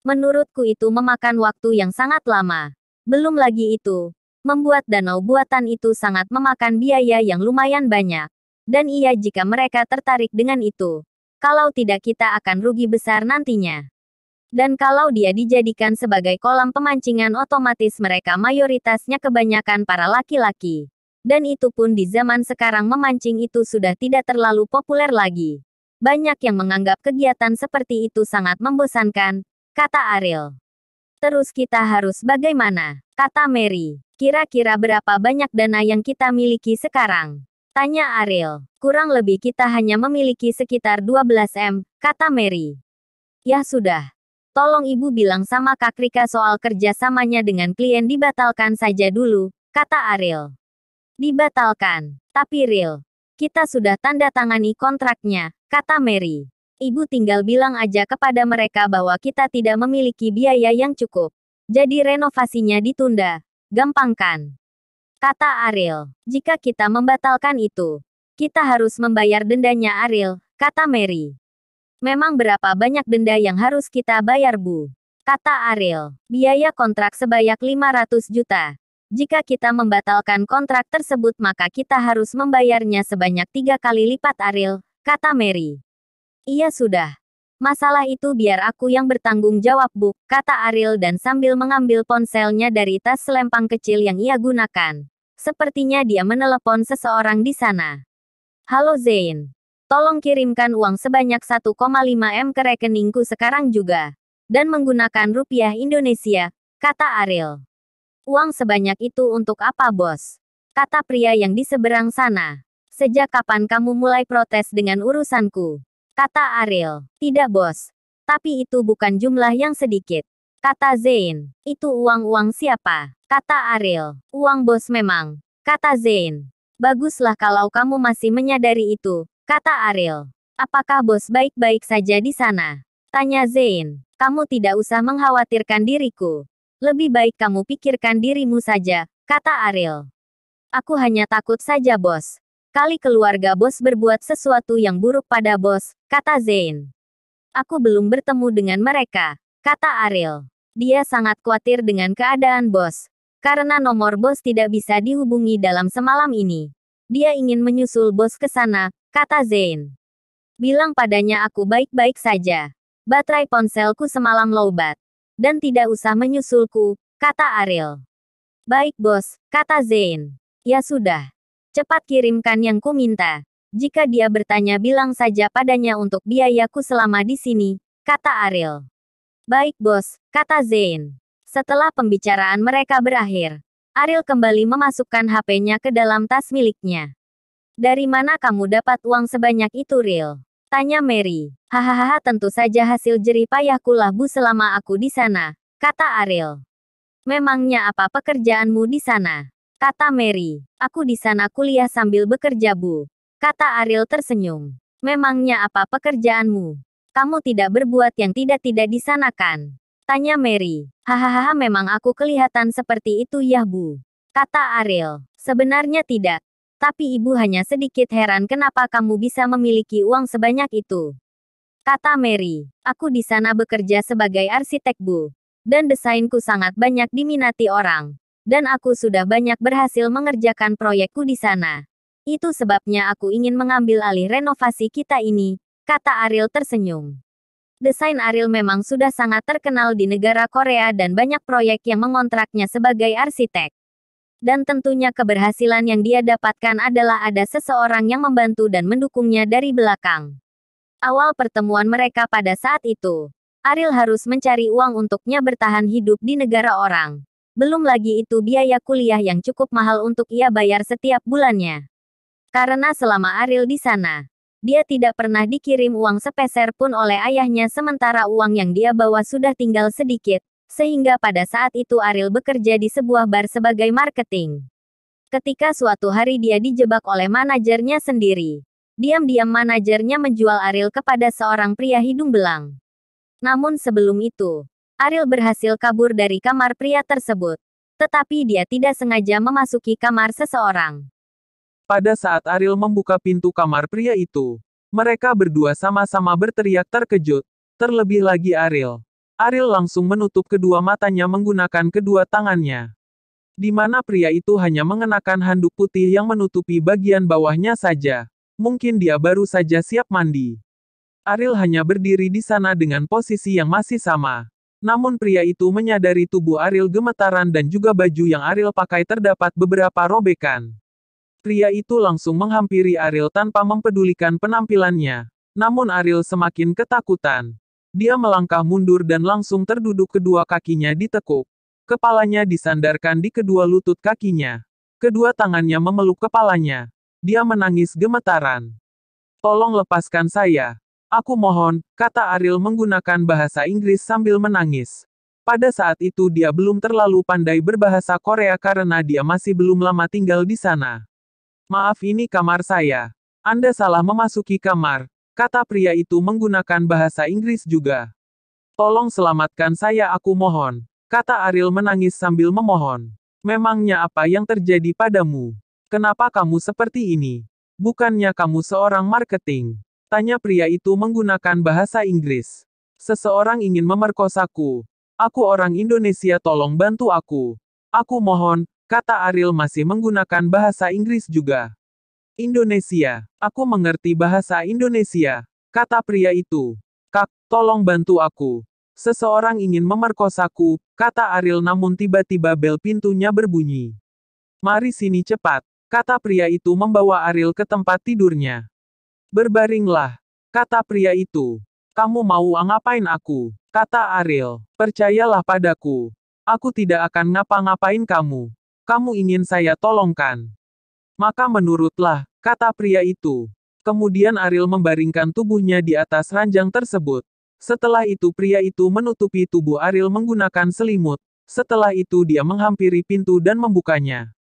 Menurutku itu memakan waktu yang sangat lama. Belum lagi itu, membuat danau buatan itu sangat memakan biaya yang lumayan banyak. Dan iya jika mereka tertarik dengan itu. Kalau tidak kita akan rugi besar nantinya. Dan kalau dia dijadikan sebagai kolam pemancingan otomatis mereka mayoritasnya kebanyakan para laki-laki. Dan itu pun di zaman sekarang memancing itu sudah tidak terlalu populer lagi. Banyak yang menganggap kegiatan seperti itu sangat membosankan, kata Ariel. Terus kita harus bagaimana? Kata Mary. Kira-kira berapa banyak dana yang kita miliki sekarang? Tanya Ariel. Kurang lebih kita hanya memiliki sekitar 12 M, kata Mary. Ya sudah. Tolong ibu bilang sama Kak Rika soal kerjasamanya dengan klien dibatalkan saja dulu, kata Ariel. Dibatalkan. Tapi Ril, kita sudah tanda tangani kontraknya, kata Mary. Ibu tinggal bilang aja kepada mereka bahwa kita tidak memiliki biaya yang cukup. Jadi renovasinya ditunda. Gampang kan? Kata Ariel. Jika kita membatalkan itu, kita harus membayar dendanya Ariel, kata Mary. Memang berapa banyak denda yang harus kita bayar Bu? Kata Ariel. Biaya kontrak sebanyak 500 juta. Jika kita membatalkan kontrak tersebut maka kita harus membayarnya sebanyak 3 kali lipat Ariel, kata Mary. Iya sudah. Masalah itu biar aku yang bertanggung jawab Bu, kata Ariel dan sambil mengambil ponselnya dari tas selempang kecil yang ia gunakan. Sepertinya dia menelepon seseorang di sana. Halo Zain. Tolong kirimkan uang sebanyak 1,5 M ke rekeningku sekarang juga. Dan menggunakan rupiah Indonesia, kata Ariel. Uang sebanyak itu untuk apa bos? Kata pria yang di seberang sana. Sejak kapan kamu mulai protes dengan urusanku? Kata Ariel. Tidak bos. Tapi itu bukan jumlah yang sedikit. Kata Zain. Itu uang-uang siapa? Kata Ariel. Uang bos memang. Kata Zain. Baguslah kalau kamu masih menyadari itu. Kata Ariel. Apakah bos baik-baik saja di sana? Tanya Zain. Kamu tidak usah mengkhawatirkan diriku. Lebih baik kamu pikirkan dirimu saja, kata Ariel. Aku hanya takut saja bos. Kali keluarga bos berbuat sesuatu yang buruk pada bos, kata Zain. Aku belum bertemu dengan mereka, kata Ariel. Dia sangat khawatir dengan keadaan bos. Karena nomor bos tidak bisa dihubungi dalam semalam ini. Dia ingin menyusul bos ke sana, kata Zain. Bilang padanya aku baik-baik saja. Baterai ponselku semalam lowbat. Dan tidak usah menyusulku, kata Ariel. Baik bos, kata Zain. Ya sudah. Cepat kirimkan yang ku minta. Jika dia bertanya bilang saja padanya untuk biayaku selama di sini, kata Ariel. Baik bos, kata Zain. Setelah pembicaraan mereka berakhir, Ariel kembali memasukkan HP-nya ke dalam tas miliknya. Dari mana kamu dapat uang sebanyak itu Ril? Tanya Mary. Hahaha tentu saja hasil jerih payahku lah Bu selama aku di sana, kata Ariel. Memangnya apa pekerjaanmu di sana? Kata Mary. Aku di sana kuliah sambil bekerja Bu. Kata Ariel tersenyum. Memangnya apa pekerjaanmu? Kamu tidak berbuat yang tidak-tidak di sana kan? Tanya Mary. Hahaha memang aku kelihatan seperti itu ya Bu. Kata Ariel. Sebenarnya tidak. Tapi ibu hanya sedikit heran kenapa kamu bisa memiliki uang sebanyak itu. Kata Mary, aku di sana bekerja sebagai arsitek Bu. Dan desainku sangat banyak diminati orang. Dan aku sudah banyak berhasil mengerjakan proyekku di sana. Itu sebabnya aku ingin mengambil alih renovasi kita ini, kata Ariel tersenyum. Desain Ariel memang sudah sangat terkenal di negara Korea dan banyak proyek yang mengontraknya sebagai arsitek. Dan tentunya keberhasilan yang dia dapatkan adalah ada seseorang yang membantu dan mendukungnya dari belakang. Awal pertemuan mereka pada saat itu, Ariel harus mencari uang untuknya bertahan hidup di negara orang. Belum lagi itu biaya kuliah yang cukup mahal untuk ia bayar setiap bulannya. Karena selama Ariel di sana, dia tidak pernah dikirim uang sepeser pun oleh ayahnya sementara uang yang dia bawa sudah tinggal sedikit. Sehingga pada saat itu Ariel bekerja di sebuah bar sebagai marketing. Ketika suatu hari dia dijebak oleh manajernya sendiri. Diam-diam manajernya menjual Ariel kepada seorang pria hidung belang. Namun sebelum itu, Ariel berhasil kabur dari kamar pria tersebut. Tetapi dia tidak sengaja memasuki kamar seseorang. Pada saat Ariel membuka pintu kamar pria itu, mereka berdua sama-sama berteriak terkejut. Terlebih lagi Ariel. Ariel langsung menutup kedua matanya menggunakan kedua tangannya. Di mana pria itu hanya mengenakan handuk putih yang menutupi bagian bawahnya saja. Mungkin dia baru saja siap mandi. Ariel hanya berdiri di sana dengan posisi yang masih sama. Namun pria itu menyadari tubuh Ariel gemetaran dan juga baju yang Ariel pakai terdapat beberapa robekan. Pria itu langsung menghampiri Ariel tanpa mempedulikan penampilannya. Namun Ariel semakin ketakutan. Dia melangkah mundur dan langsung terduduk, kedua kakinya ditekuk. Kepalanya disandarkan di kedua lutut kakinya. Kedua tangannya memeluk kepalanya. Dia menangis gemetaran. "Tolong lepaskan saya. Aku mohon," kata Ariel menggunakan bahasa Inggris sambil menangis. Pada saat itu dia belum terlalu pandai berbahasa Korea karena dia masih belum lama tinggal di sana. "Maaf, ini kamar saya. Anda salah memasuki kamar," kata pria itu menggunakan bahasa Inggris juga. "Tolong selamatkan saya, aku mohon," kata Ariel menangis sambil memohon. "Memangnya apa yang terjadi padamu? Kenapa kamu seperti ini? Bukannya kamu seorang marketing?" tanya pria itu menggunakan bahasa Inggris. "Seseorang ingin memerkosaku. Aku orang Indonesia, tolong bantu aku. Aku mohon," kata Ariel masih menggunakan bahasa Inggris juga. "Indonesia. Aku mengerti bahasa Indonesia," kata pria itu. "Kak, tolong bantu aku. Seseorang ingin memerkosaku," kata Ariel, namun tiba-tiba bel pintunya berbunyi. "Mari sini cepat," kata pria itu membawa Ariel ke tempat tidurnya. "Berbaringlah," kata pria itu. "Kamu mau ngapain aku?" kata Ariel. "Percayalah padaku. Aku tidak akan ngapa-ngapain kamu. Kamu ingin saya tolongkan? Maka menurutlah," kata pria itu. Kemudian Ariel membaringkan tubuhnya di atas ranjang tersebut. Setelah itu pria itu menutupi tubuh Ariel menggunakan selimut. Setelah itu dia menghampiri pintu dan membukanya.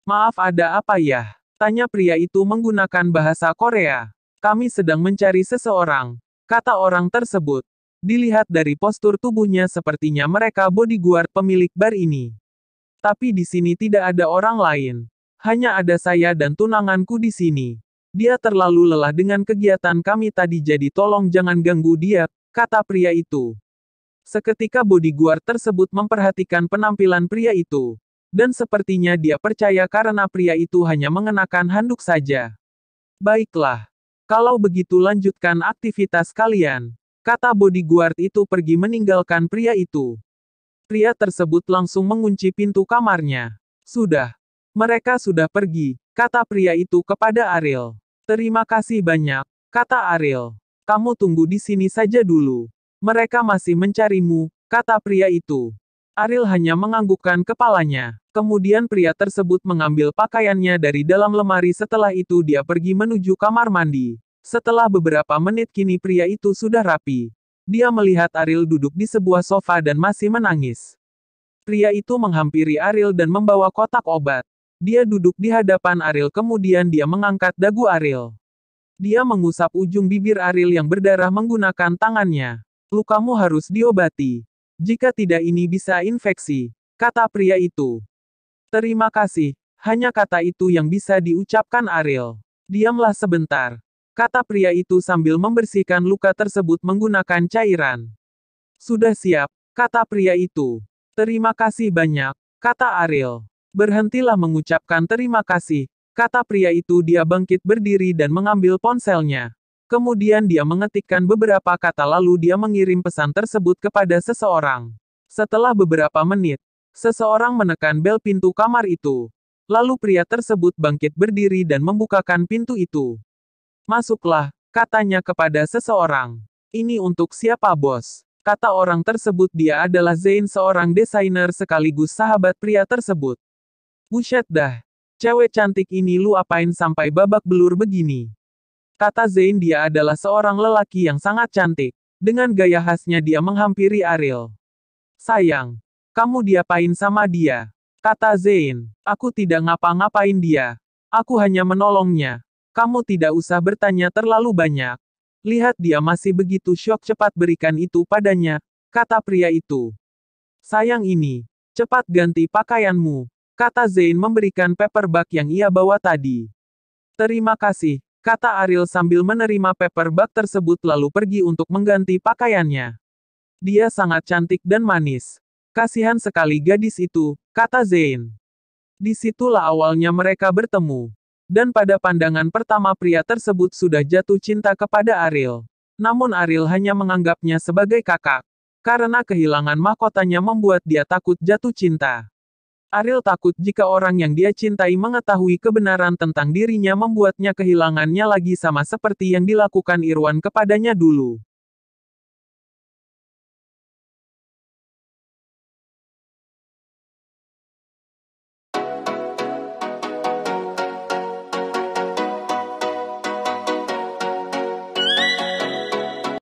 "Maaf, ada apa ya?" tanya pria itu menggunakan bahasa Korea. "Kami sedang mencari seseorang," kata orang tersebut. Dilihat dari postur tubuhnya sepertinya mereka bodyguard pemilik bar ini. "Tapi di sini tidak ada orang lain. Hanya ada saya dan tunanganku di sini. Dia terlalu lelah dengan kegiatan kami tadi, jadi tolong jangan ganggu dia," kata pria itu. Seketika bodyguard tersebut memperhatikan penampilan pria itu. Dan sepertinya dia percaya karena pria itu hanya mengenakan handuk saja. "Baiklah. Kalau begitu lanjutkan aktivitas kalian," kata bodyguard itu pergi meninggalkan pria itu. Pria tersebut langsung mengunci pintu kamarnya. "Sudah. Mereka sudah pergi," kata pria itu kepada Ariel. "Terima kasih banyak," kata Ariel. "Kamu tunggu di sini saja dulu. Mereka masih mencarimu," kata pria itu. Ariel hanya menganggukkan kepalanya. Kemudian pria tersebut mengambil pakaiannya dari dalam lemari, setelah itu dia pergi menuju kamar mandi. Setelah beberapa menit kini pria itu sudah rapi. Dia melihat Ariel duduk di sebuah sofa dan masih menangis. Pria itu menghampiri Ariel dan membawa kotak obat. Dia duduk di hadapan Ariel, kemudian dia mengangkat dagu Ariel. Dia mengusap ujung bibir Ariel yang berdarah menggunakan tangannya. "Lukamu harus diobati. Jika tidak ini bisa infeksi," kata pria itu. "Terima kasih," hanya kata itu yang bisa diucapkan Ariel. "Diamlah sebentar," kata pria itu sambil membersihkan luka tersebut menggunakan cairan. "Sudah siap," kata pria itu. "Terima kasih banyak," kata Ariel. "Berhentilah mengucapkan terima kasih," kata pria itu. Dia bangkit berdiri dan mengambil ponselnya. Kemudian dia mengetikkan beberapa kata lalu dia mengirim pesan tersebut kepada seseorang. Setelah beberapa menit, seseorang menekan bel pintu kamar itu. Lalu pria tersebut bangkit berdiri dan membukakan pintu itu. "Masuklah," katanya kepada seseorang. "Ini untuk siapa, bos?" kata orang tersebut. Dia adalah Zain, seorang desainer sekaligus sahabat pria tersebut. "Buset dah. Cewek cantik ini lu apain sampai babak belur begini?" kata Zain. Dia adalah seorang lelaki yang sangat cantik. Dengan gaya khasnya dia menghampiri Ariel. "Sayang, kamu diapain sama dia?" kata Zain. "Aku tidak ngapa-ngapain dia. Aku hanya menolongnya. Kamu tidak usah bertanya terlalu banyak. Lihat dia masih begitu syok, cepat berikan itu padanya," kata pria itu. "Sayang ini, cepat ganti pakaianmu," kata Zain memberikan paperback yang ia bawa tadi. "Terima kasih," kata Ariel sambil menerima paperback tersebut lalu pergi untuk mengganti pakaiannya. Dia sangat cantik dan manis. Kasihan sekali gadis itu, kata Zain. Disitulah awalnya mereka bertemu. Dan pada pandangan pertama pria tersebut sudah jatuh cinta kepada Ariel. Namun Ariel hanya menganggapnya sebagai kakak. Karena kehilangan mahkotanya membuat dia takut jatuh cinta. Ariel takut jika orang yang dia cintai mengetahui kebenaran tentang dirinya membuatnya kehilangannya lagi sama seperti yang dilakukan Irwan kepadanya dulu.